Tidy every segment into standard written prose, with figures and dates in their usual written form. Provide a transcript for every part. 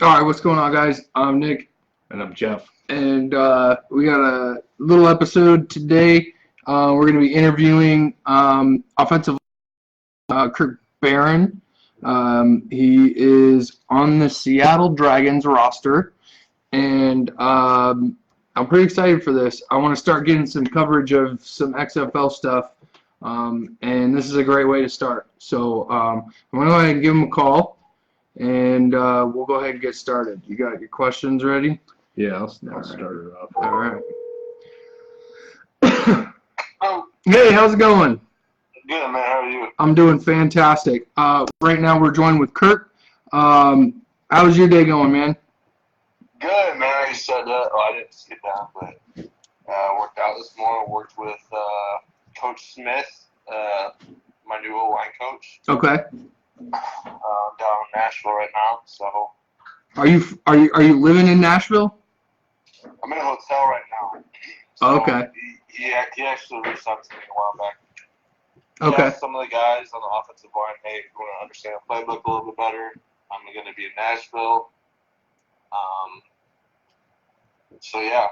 All right, what's going on, guys? I'm Nick, And I'm Jeff. and we got a little episode today. We're going to be interviewing offensive Kirk Barron. He is on the Seattle Dragons roster, and I'm pretty excited for this. I want to start getting some coverage of some XFL stuff, and this is a great way to start. So I'm going to go ahead and give him a call. And we'll go ahead and get started. You got your questions ready? Yeah, I'll start it off. All right. Hey, how's it going? Good, man. How are you? I'm doing fantastic. Right now we're joined with Kirk. How's your day going, man? Good, man. I said that. Oh, I didn't sit down, but worked out this morning. Worked with Coach Smith, my new O-line coach. Okay. Down in Nashville right now. So. Are you living in Nashville? I'm in a hotel right now. So Okay. He actually reached out to me a while back. Okay. Asked some of the guys on the offensive line, hey, if you want to understand the playbook a little bit better, I'm going to be in Nashville. So yeah,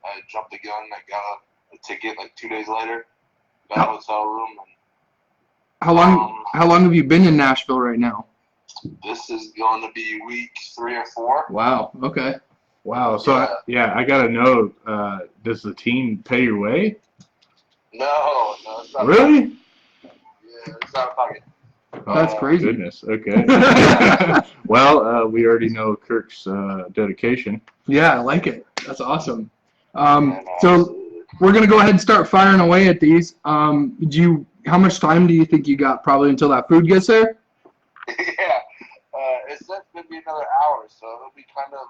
I jumped the gun. I got a ticket like 2 days later. Got a hotel room. And, How long have you been in Nashville right now? this is going to be week 3 or 4. Wow. Okay. Wow. So, I got to know, does the team pay your way? No, it's not. Really? Yeah, it's out of pocket. Oh, That's crazy. Goodness. Okay. Well, we already know Kirk's dedication. Yeah, I like it. That's awesome. And, So we're gonna go ahead and start firing away at these. How much time do you think you got? Probably until that food gets there. yeah, it's going to be another hour, so it'll be kind of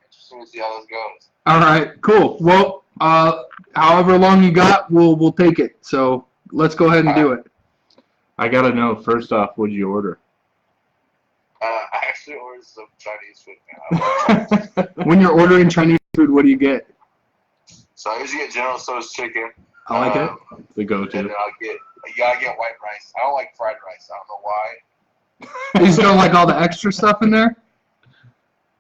interesting to see how this goes. All right, cool. Well, however long you got, we'll take it. So let's go ahead and do it. I got to know, first off, what'd you order? I actually ordered some Chinese food, man. When you're ordering Chinese food, what do you get? So I usually get General Tso's chicken. I like it. The And go-to. then you gotta get white rice. I don't like fried rice. I don't know why. You just don't like all the extra stuff in there?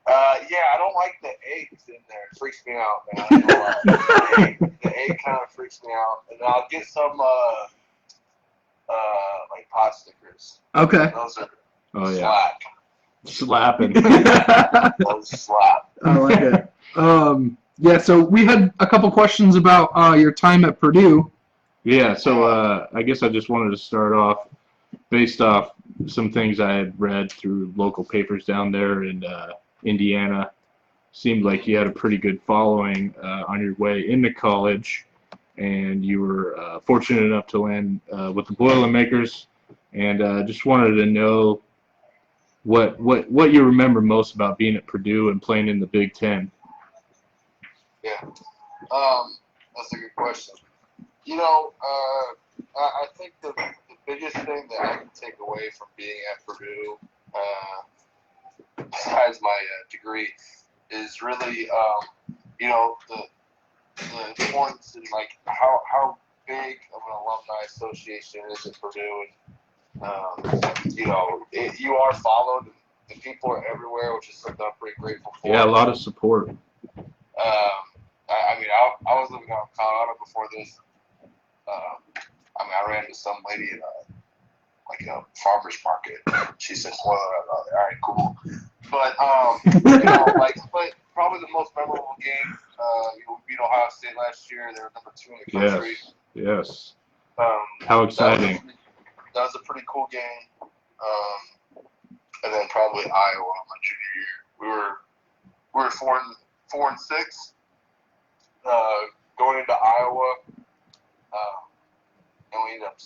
Yeah, I don't like the eggs in there. It freaks me out, man. I don't know why. The egg kind of freaks me out. And then I'll get some like pot stickers. Okay. Those are Oh, yeah. slap. Slapping. Those slap. I like it. Yeah, so we had a couple questions about your time at Purdue. Yeah, so I guess I just wanted to start off based off some things I had read through local papers down there in Indiana. Seemed like you had a pretty good following on your way into college, and you were fortunate enough to land with the Boilermakers, and just wanted to know what you remember most about being at Purdue and playing in the Big Ten. Yeah. That's a good question. You know, I think the biggest thing that I can take away from being at Purdue, besides my degree, is really, you know, the importance and like how big of an alumni association is at Purdue, and you know, you are followed, and the people are everywhere, which is something I'm pretty grateful for. Yeah, a lot of support. I mean, I was living out in Colorado before this. I mean, I ran into some lady in a farmer's market. She said, "Spoiler alert." All right, cool. But you know, but probably the most memorable game. We beat Ohio State last year. They were number 2 in the country. Yes. How exciting! That was a pretty cool game. And then probably Iowa my junior year. We were 4-6. Going into Iowa, and we ended up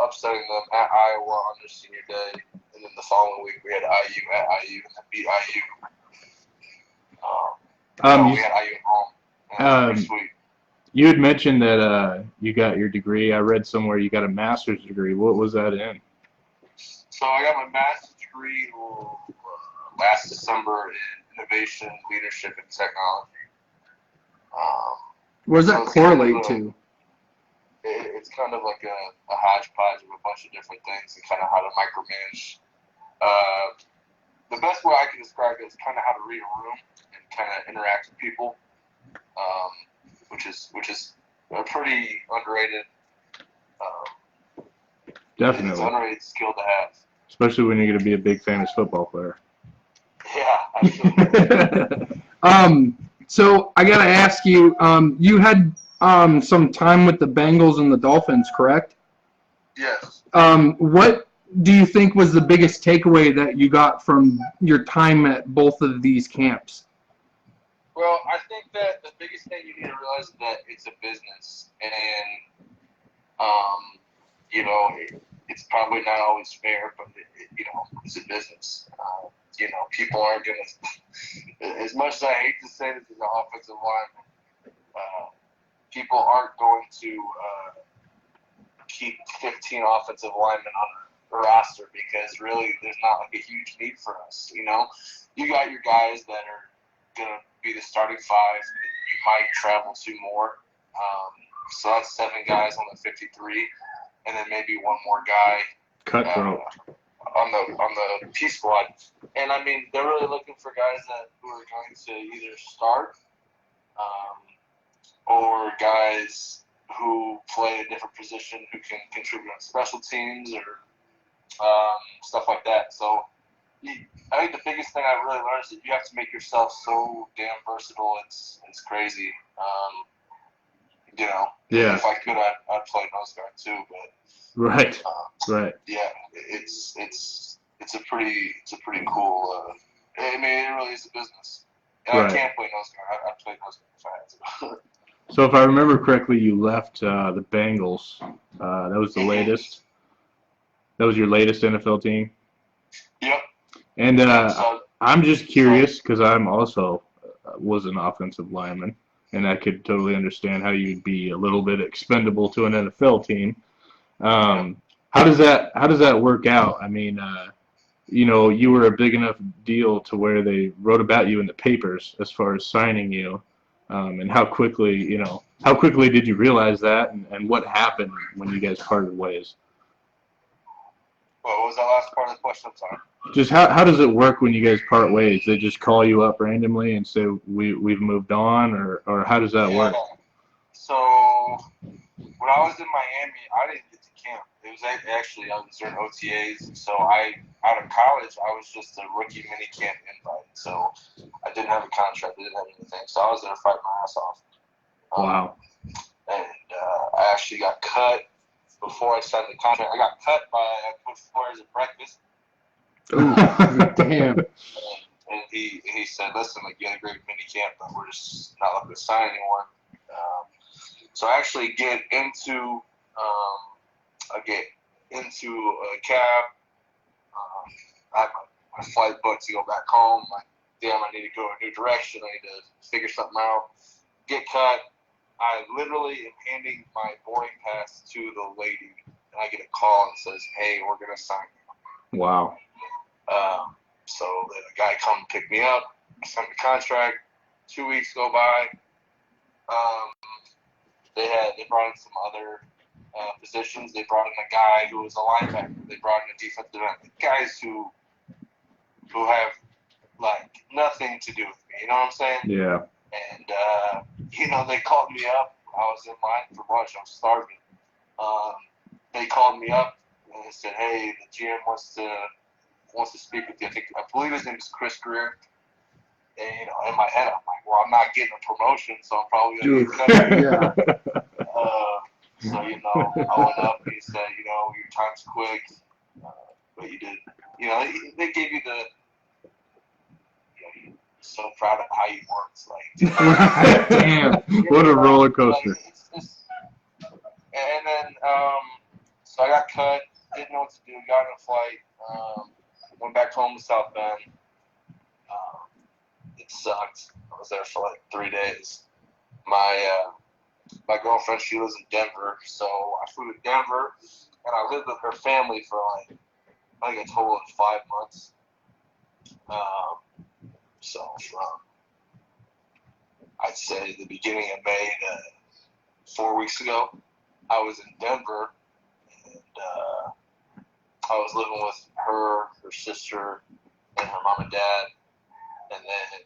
upsetting them at Iowa on their senior day, and then the following week we had IU at IU and beat IU. We had IU at home. And it was pretty sweet. You had mentioned that you got your degree. I read somewhere you got a master's degree. What was that in? So I got my master's degree last December in innovation, leadership, and technology. What does that correlate to? It's kind of like a hodgepodge of a bunch of different things and kind of how to micromanage the best way I can describe it is kind of how to read a room and kind of interact with people, which is a pretty underrated. Definitely. It's an underrated skill to have. Especially when you're going to be a big famous football player. Yeah, absolutely. So I gotta ask you, you had some time with the Bengals and the Dolphins, correct? Yes. What do you think was the biggest takeaway that you got from your time at both of these camps? Well, I think that the biggest thing you need to realize is that it's a business, and it's probably not always fair, but it's a business. People aren't going to, as much as I hate to say this as an offensive lineman, people aren't going to keep 15 offensive linemen on a roster because really there's not like a huge need for us. You got your guys that are going to be the starting five. You might travel two more. So that's 7 guys on the 53, and then maybe one more guy. Cutthroat. On the P squad, and I mean they're really looking for guys who are going to either start, or guys who play a different position who can contribute on special teams or stuff like that. So I think the biggest thing I really learned is that you have to make yourself so damn versatile. It's crazy. Yeah. If I could, I'd play nose guard too, but. Right. Right. Yeah, it's a pretty cool. I mean, it really is a business. And Right. I can't play nose guard. I'd play nose guard if I had to. So if I remember correctly, you left the Bengals. That was the latest. That was your latest NFL team. Yep. And So, I'm just curious because I'm also was an offensive lineman, and I could totally understand how you'd be a little bit expendable to an NFL team. How does that work out? I mean, you were a big enough deal to where they wrote about you in the papers as far as signing you, and how quickly did you realize that, and what happened when you guys parted ways? what was that last part of the question? I'm sorry. Just how does it work when you guys part ways? They just call you up randomly and say we've moved on, or how does that work? So when I was in Miami, I didn't get to camp. It was actually I was during OTAs. So out of college, I was just a rookie mini camp invite. So I didn't have a contract. I didn't have anything. So I was there to fight my ass off. Wow. And I actually got cut before I signed the contract. I got cut by Coach Flores at breakfast. Ooh, damn. And he said, "Listen, you had a great mini camp, but we're just not looking to sign anyone." So I actually get into a cab. I have my flight booked to go back home. Like, damn, I need to go a new direction. I need to figure something out. Get cut. I literally am handing my boarding pass to the lady, and I get a call and says, "Hey, we're gonna sign you." Wow. So the guy come pick me up. I signed the contract. 2 weeks go by. They brought in some other positions. They brought in a guy who was a linebacker. They brought in a defensive end. Guys who have nothing to do with me. You know what I'm saying? Yeah. And they called me up. I was in line for lunch. I was starving. They called me up and they said, "Hey, the GM wants to speak with you." I believe his name is Chris Greer. And in my head, I'm like, "Well, I'm not getting a promotion, so I'm probably going to get cut." Yeah. So I went up and he said, "Your time's quick, but you did." They gave you the. So proud of how you worked. Damn, what a roller coaster. And then, so I got cut, didn't know what to do, got in a flight, went back home to South Bend. It sucked. I was there for 3 days. My girlfriend, she lives in Denver, so I flew to Denver, and I lived with her family for I think a total of 5 months. So from, I'd say, the beginning of May to 4 weeks ago, I was in Denver, and I was living with her sister, and her mom and dad, and then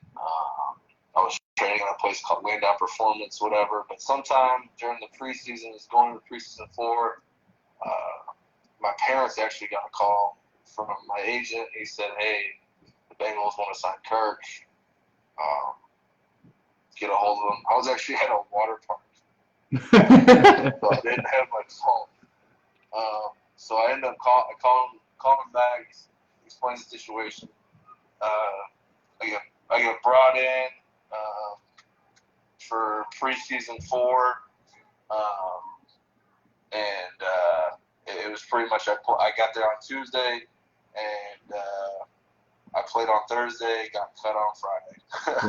I was training in a place called Land Out Performance, whatever. But sometime during the preseason, it's going to preseason 4. My parents actually got a call from my agent. He said, "Hey, the Bengals want to sign Kirk. Get a hold of him." I was actually at a water park, so I didn't have my phone. So I ended up calling him back, explained the situation. I get brought in for preseason 4, and it was pretty much I got there on Tuesday, and I played on Thursday, got cut on Friday.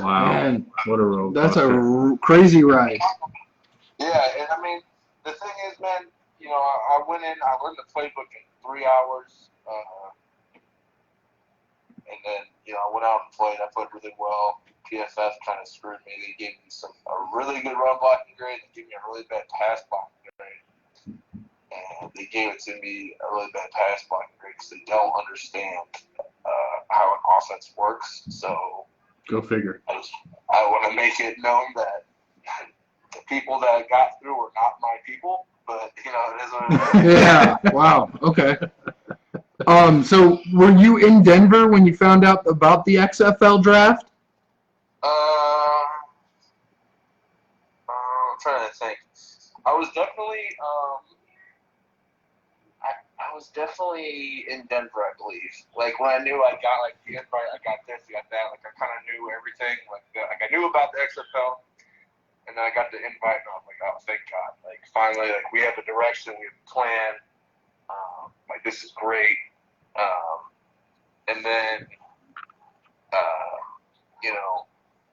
Wow. Man, What a roller that's coaster. a crazy ride. Yeah, and I mean, the thing is, man, I went in, I learned the playbook in 3 hours, and then, I went out and played. I played really well. PFF kind of screwed me. They gave me a really good run blocking grade. They gave me a really bad pass blocking grade. And they gave it to me a really bad pass blocking grade because they don't understand how an offense works. So Go figure. I want to make it known that the people that got through are not my people, but it is what it is. Yeah. Wow. Okay. So were you in Denver when you found out about the XFL draft? I'm trying to think. I was definitely I was definitely in Denver, I believe. Like when I knew I got like the invite, I got this, I got that. Like I kind of knew everything. Like I knew about the XFL. And then I got the invite, and I was like, "Oh, thank God! Like finally, like we have a direction, we have a plan. Like this is great." And then,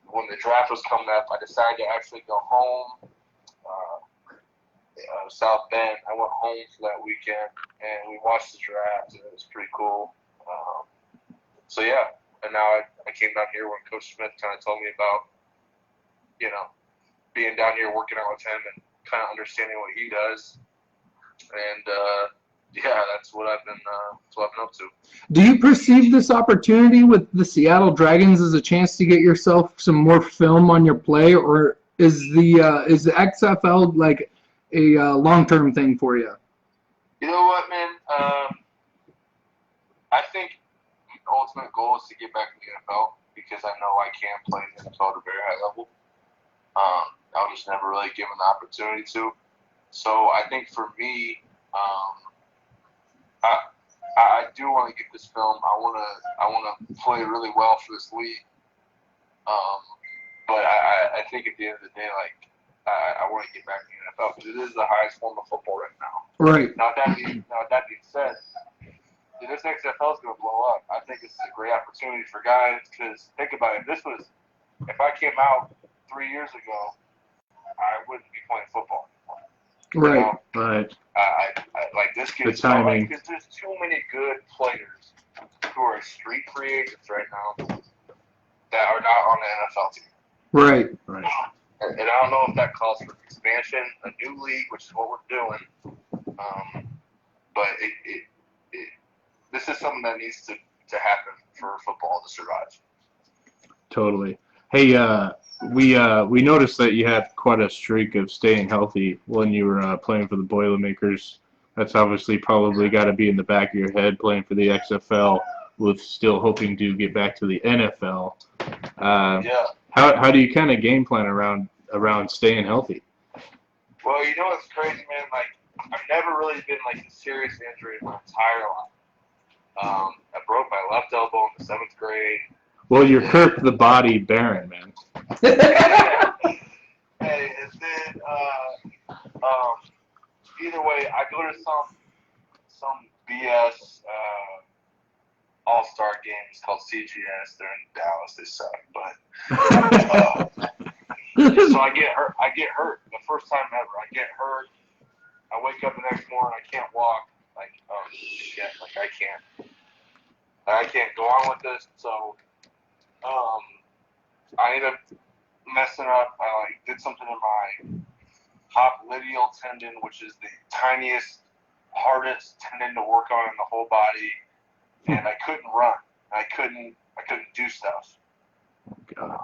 when the draft was coming up, I decided to actually go home. South Bend. I went home for that weekend, and we watched the draft, and it was pretty cool. So yeah, and now I came down here when Coach Smith kind of told me about, being down here working out with him and kind of understanding what he does, and that's what I've been up to. Do you perceive this opportunity with the Seattle Dragons as a chance to get yourself some more film on your play, or is the XFL like a long-term thing for you? You know what, man? I think the ultimate goal is to get back in the NFL because I know I can play in the NFL at a very high level. I was just never really given the opportunity to. So I think for me, I do want to get this film. I want to play really well for this league. But I think at the end of the day, like I want to get back to the NFL because it is the highest form of football right now. Right. Now that being said, this XFL is going to blow up. I think this is a great opportunity for guys because think about it. If I came out 3 years ago, I wouldn't be playing football anymore. Right. Right. I like this kid. The timing. Because there's too many good players who are street free agents right now that are not on the NFL team. Right. Right. And I don't know if that calls for expansion, a new league, which is what we're doing. But this is something that needs to happen for football to survive. Totally. Hey, we noticed that you had quite a streak of staying healthy when you were playing for the Boilermakers. That's obviously probably got to be in the back of your head playing for the XFL with still hoping to get back to the NFL. Yeah. How do you kind of game plan around staying healthy? Well, what's crazy, man? Like, I've never really been like a serious injury in my entire life. I broke my left elbow in the 7th grade. Well, you're Kirk the Body Barron, man. Hey, and then either way, I go to some BS all-star games called CGS. They're in Dallas. They suck, but so I get hurt the first time ever. I get hurt. I wake up the next morning. I can't walk. Like, oh shit! Like I can't go on with this. So I ended up messing up. I did something in my popliteal tendon, which is the tiniest, hardest tendon to work on in the whole body, and I couldn't run. I couldn't I couldn't do stuff. Oh, God.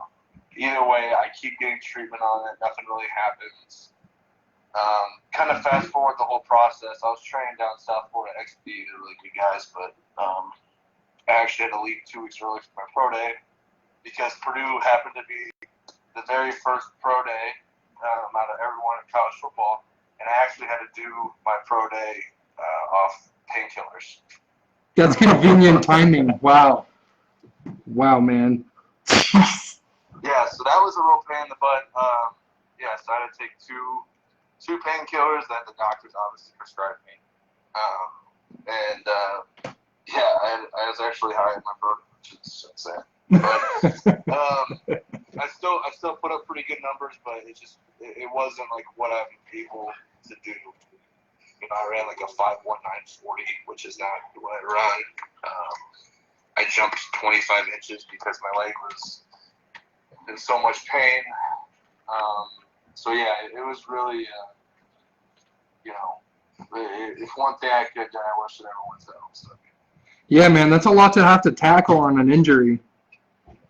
Either way, I keep getting treatment on it. Nothing really happens. Kind of fast forward the whole process. I was training down South Florida XP. They're really good guys, but I actually had to leave 2 weeks early for my pro day because Purdue happened to be the very first pro day out of everyone in college football, and I actually had to do my pro day off painkillers. That's convenient timing. Wow. Wow, man. Yeah, so that was a real pain in the butt. Yeah, so I had to take two painkillers that the doctors obviously prescribed me. Yeah, I was actually high in my protein, which is insane. But I still put up pretty good numbers, but it wasn't like what I'm able to do. You know, I ran like a 5.1940, which is not what I run. I jumped 25 inches because my leg was in so much pain. So yeah, it was really, you know, if one thing I could, I wish that everyone's at home. So. Yeah, man, that's a lot to have to tackle on an injury.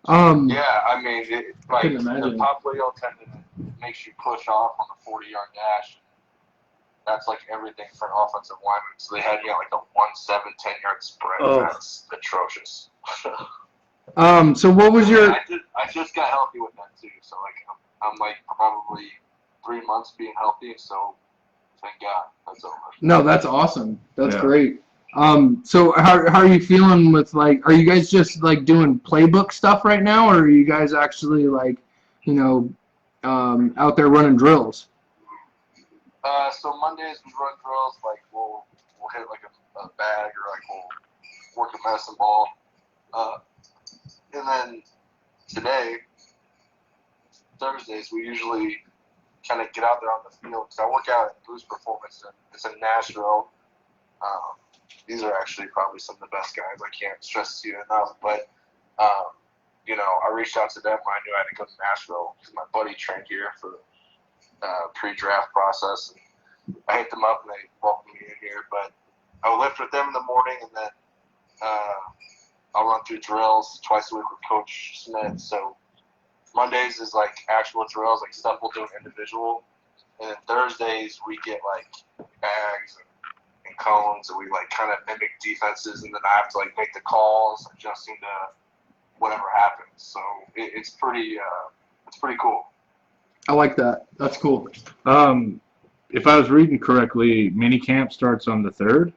Yeah, I mean, like couldn't imagine. the popliteal tendon makes you push off on the 40-yard dash. That's like everything for an offensive lineman. So they had me at like a 1-7, 10-yard sprint. Oh. That's atrocious. So what was your? I just got healthy with that too. So like I'm like probably 3 months being healthy. So thank God that's over. No, that's awesome. That's Yeah. great. So how are you feeling with, like, are you guys just like doing playbook stuff right now, or are you guys actually like, you know, out there running drills? So Mondays we run drills, like we'll hit like a bag, or like we'll work a medicine ball. And then today, Thursdays, we usually kind of get out there on the field. So I work out at Boost Performance, and it's in Nashville. These are actually probably some of the best guys. I can't stress to you enough. But, you know, I reached out to them when I knew I had to go to Nashville because my buddy trained here for the pre-draft process. And I hit them up, and they welcomed me in here. But I'll lift with them in the morning, and then I'll run through drills twice a week with Coach Smith. So Mondays is like actual drills, like stuff we'll do individual. And then Thursdays we get like bags and cones, and we like kind of mimic defenses, and then I have to like make the calls, adjusting to whatever happens. So it's pretty cool. I like that. That's cool. If I was reading correctly, minicamp starts on the 3rd.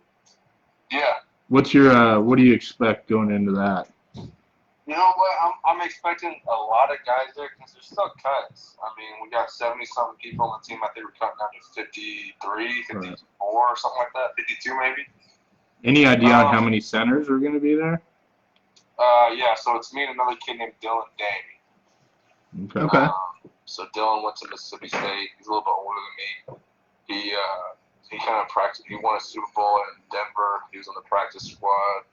Yeah. What's your what do you expect going into that? You know what? I'm expecting a lot of guys there because there's still cuts. I mean, we got 70-something people on the team. I think we're cutting down to 53, 54, or something like that. 52 maybe. Any idea on how many centers are going to be there? Yeah, so it's me and another kid named Dylan Day. Okay. So Dylan went to Mississippi State. He's a little bit older than me. He kind of practiced. He won a Super Bowl in Denver. He was on the practice squad.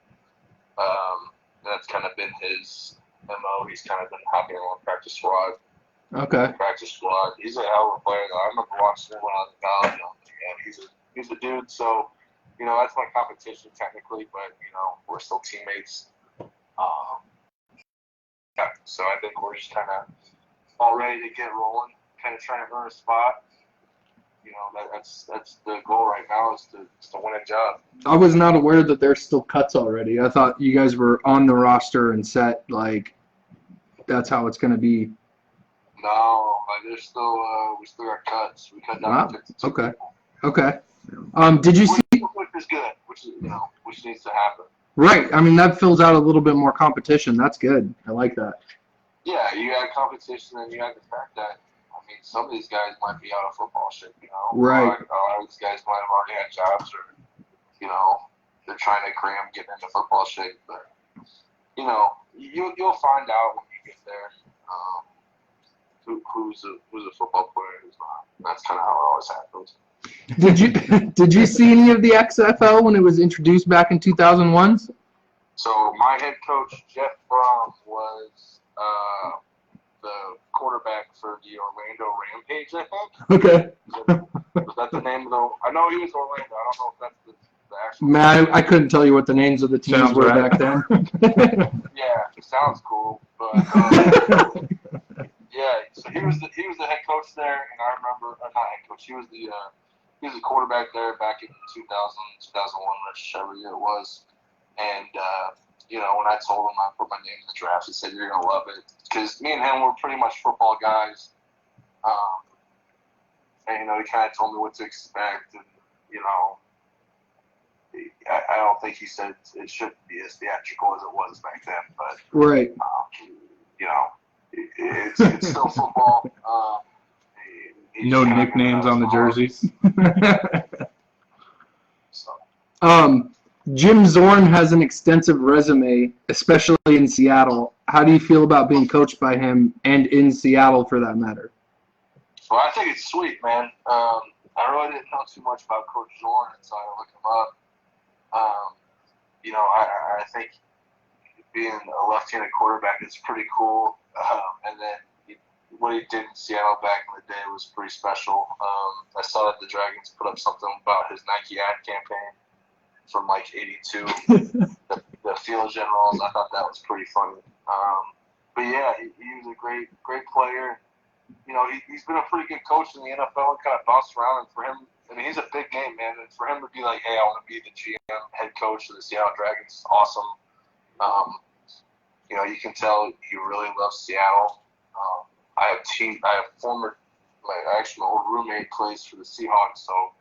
That's kind of been his MO. He's kind of been hopping around practice squad. Okay. Practice squad. He's a hell of a player, though. I remember watching him when I was in college. And he's a dude. So, you know, that's my competition technically, but you know, we're still teammates. Yeah. So I think we're just kind of all ready to get rolling, kind of trying to earn a spot. You know, that's the goal right now is to win a job. I was not aware that there's still cuts already. I thought you guys were on the roster and set, like, that's how it's going to be. No, like there's still we still got cuts. We cut down Wow. to 52 Okay. people. Okay. Did you see? Which is good, which needs to happen. Right. I mean, that fills out a little bit more competition. That's good. I like that. Yeah, you got competition, and you got the fact that some of these guys might be out of football shape, you know. Right. A lot of these guys might have already had jobs, or you know, they're trying to cram getting into football shape. But you know, you'll find out when you get there who's a football player and who's not. That's kind of how it always happens. Did you see any of the XFL when it was introduced back in 2001? So my head coach Jeff Brom was the quarterback for the Orlando Rampage, I think. Okay. Was that the name of the? I know he was Orlando. I don't know if that's the actual. Man, I couldn't tell you what the names of the teams Sounds were right. back then. Yeah, it sounds cool, but yeah. So he was the head coach there, and I remember not head coach. He was the quarterback there back in 2000, 2001, whichever year it was. And when I told him I put my name in the draft, he said, "You're gonna love it," because me and him were pretty much football guys. And he kind of told me what to expect, and I don't think he said it shouldn't be as theatrical as it was back then, but Right. It's still football. No nicknames on the jerseys. So. Jim Zorn has an extensive resume, especially in Seattle. How do you feel about being coached by him and in Seattle for that matter? Well, I think it's sweet, man. I really didn't know too much about Coach Zorn until I looked him up. I think being a left-handed quarterback is pretty cool. And then what he did in Seattle back in the day was pretty special. I saw that the Dragons put up something about his Nike ad campaign from like '82, the Field Generals. I thought that was pretty funny. But yeah, he was a great player. He's been a pretty good coach in the NFL and kind of bounced around. And for him, I mean, he's a big name, man. And for him to be like, hey, I want to be the GM, head coach of the Seattle Dragons, is awesome. You can tell he really loves Seattle. I have former, my old roommate plays for the Seahawks, so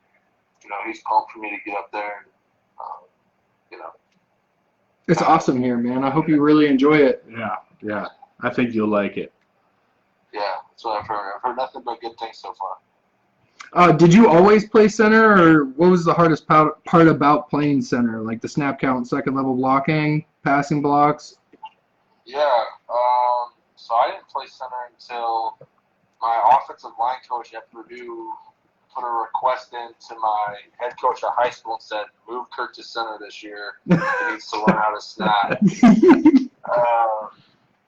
he's pumped for me to get up there. It's awesome here, man. I hope you really enjoy it. Yeah. I think you'll like it. Yeah, that's what I've heard. I've heard nothing but good things so far. Did you always play center, or what was the hardest part about playing center? Like the snap count, second level blocking, passing blocks? Yeah, so I didn't play center until my offensive line coach at Purdue put a request in to my head coach at high school and said, move Kirk to center this year. He needs to learn how to snap.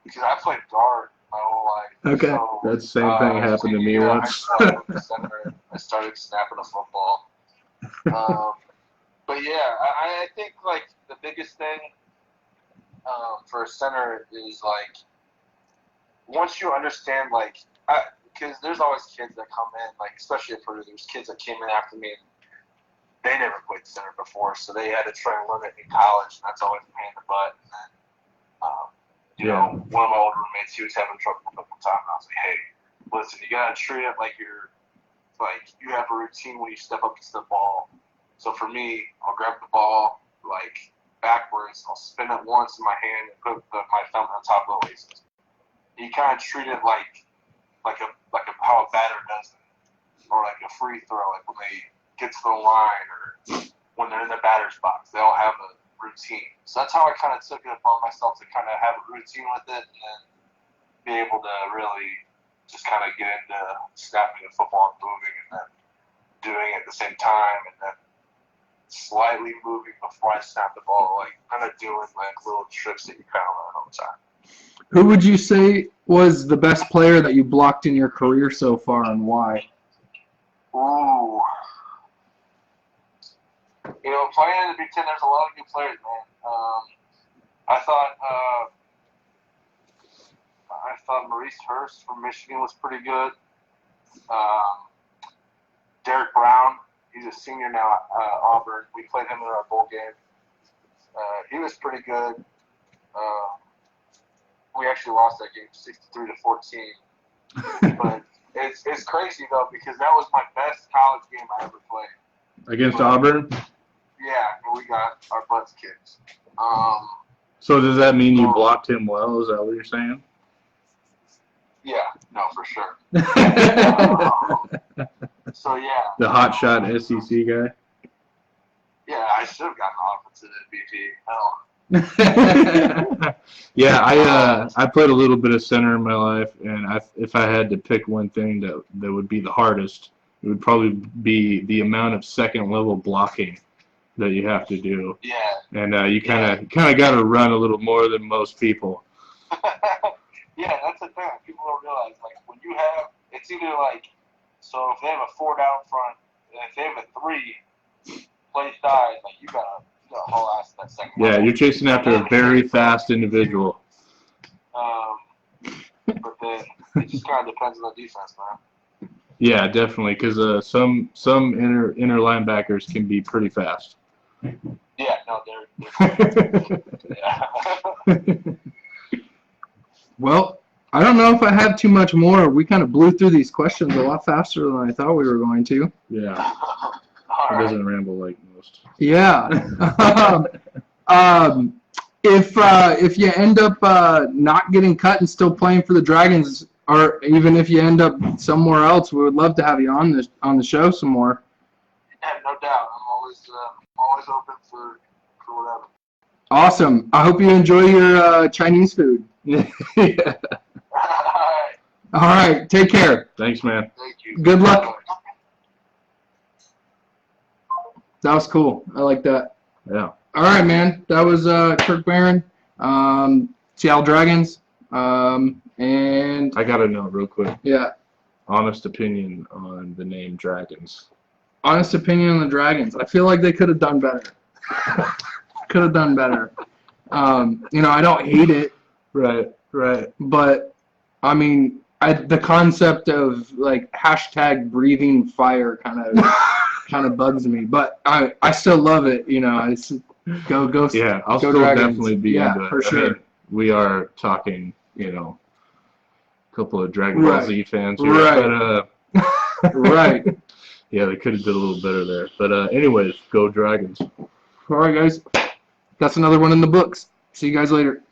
Because I played guard my whole life. Okay. So, That same thing happened to me once. I started snapping a football. But yeah, I think like the biggest thing for a center is like once you understand because there's always kids that come in, like especially at Purdue, there's kids that came in after me and they never played center before, so they had to try and learn it in college, and that's always a pain in the butt. And then, one of my old roommates, he was having trouble a couple times, and I was like, hey, listen, you gotta treat it like you have a routine when you step up to the ball. So for me, I'll grab the ball backwards, I'll spin it once in my hand and put my thumb on top of the laces. You kind of treat it like how a batter does it, or like a free throw, like when they get to the line or when they're in the batter's box, they all have a routine. So that's how I kind of took it upon myself to kind of have a routine with it, and then be able to really just kind of get into snapping the football and moving, and then doing it at the same time, and then slightly moving before I snap the ball, like kind of doing like little tricks that you kind of learn all the time. Who would you say was the best player that you blocked in your career so far, and why? Ooh. Playing in the Big Ten, there's a lot of good players, man. I thought Maurice Hurst from Michigan was pretty good. Derek Brown, he's a senior now at Auburn. We played him in our bowl game. He was pretty good. We actually lost that game 63-14. But it's crazy though, because that was my best college game I ever played. Against Auburn? Yeah, and we got our butts kicked. So does that mean you blocked him well? Is that what you're saying? Yeah, no, for sure. So yeah. The hot shot SEC guy? Yeah, I should have gotten offensive MVP. Hell. Yeah, I played a little bit of center in my life, and if I had to pick one thing that would be the hardest, it would probably be the amount of second level blocking that you have to do. Yeah. And you kind of got to run a little more than most people. Yeah, that's the thing. People don't realize, when you have, it's either so if they have a 4 down front, and if they have a 3, place dies, like you gotta haul ass that second. Yeah, level. you're chasing after a very fast individual. But then it just kind of depends on the defense, man. Yeah, definitely, because some inner linebackers can be pretty fast. Yeah, no, they're yeah. Well, I don't know if I have too much more. We kind of blew through these questions a lot faster than I thought we were going to. Yeah, All he right. doesn't ramble like most. Yeah. If you end up not getting cut and still playing for the Dragons, or even if you end up somewhere else, we would love to have you on the show some more. Yeah, no doubt. I'm always open for whatever. Awesome. I hope you enjoy your Chinese food. Yeah. All right. All right. Take care. Thanks, man. Thank you. Good luck. That was cool. I like that. Yeah. All right, man. That was Kirk Barron, Seattle Dragons, and I got to know real quick. yeah, Honest opinion on the name Dragons. honest opinion on the Dragons. I feel like they could have done better. Could have done better. I don't hate it, Right. but I mean, the concept of like hashtag breathing fire kind of bugs me, but I still love it. It's go. Yeah, I'll go still Dragons. definitely be Yeah, into it. for sure. I mean, we are talking, a couple of Dragon Ball Right. Z fans here, Right. but Right. yeah, they could have did a little better there. But anyways, go Dragons. All right, guys. That's another one in the books. See you guys later.